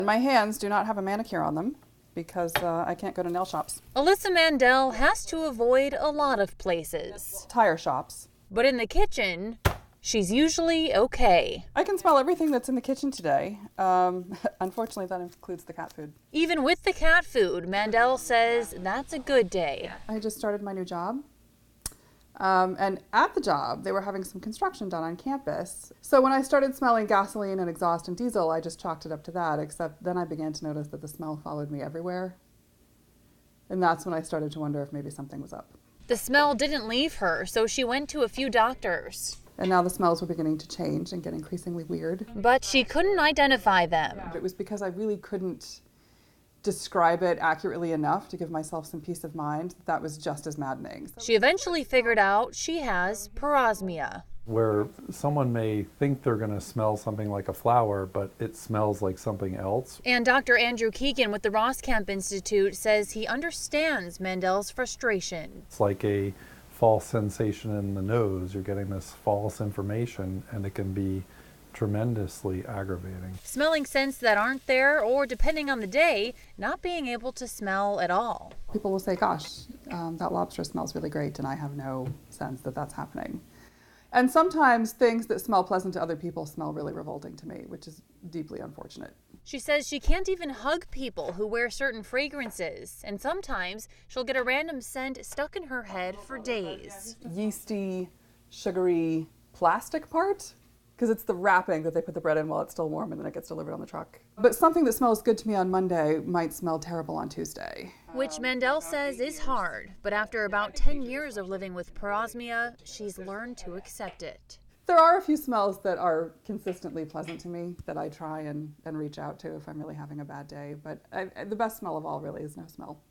My hands do not have a manicure on them because I can't go to nail shops. Alyssa Mandel has to avoid a lot of places. Tire shops. But in the kitchen, she's usually okay. I can smell everything that's in the kitchen today. Unfortunately, that includes the cat food. Even with the cat food, Mandel says that's a good day. I just started my new job. And at the job, they were having some construction done on campus. So when I started smelling gasoline and exhaust and diesel, I just chalked it up to that, except then I began to notice that the smell followed me everywhere. And that's when I started to wonder if maybe something was up. The smell didn't leave her, so she went to a few doctors. And now the smells were beginning to change and get increasingly weird. But she couldn't identify them. It was because I really couldn't describe it accurately enough to give myself some peace of mind. That was just as maddening. She eventually figured out she has parosmia, where someone may think they're going to smell something like a flower, but it smells like something else. And Dr. Andrew Keegan with the Roskamp Institute says he understands Mandel's frustration. It's like a false sensation in the nose. You're getting this false information, and it can be tremendously aggravating. Smelling scents that aren't there, or depending on the day, not being able to smell at all. People will say, gosh, that lobster smells really great, and I have no sense that that's happening. And sometimes things that smell pleasant to other people smell really revolting to me, which is deeply unfortunate. She says she can't even hug people who wear certain fragrances, and sometimes she'll get a random scent stuck in her head for days. Yeasty, sugary plastic part, because it's the wrapping that they put the bread in while it's still warm and then it gets delivered on the truck. But something that smells good to me on Monday might smell terrible on Tuesday. Which Mandel says is hard, but after about 10 years of living with parosmia, she's learned to accept it. There are a few smells that are consistently pleasant to me that I try and reach out to if I'm really having a bad day, but the best smell of all really is no smell.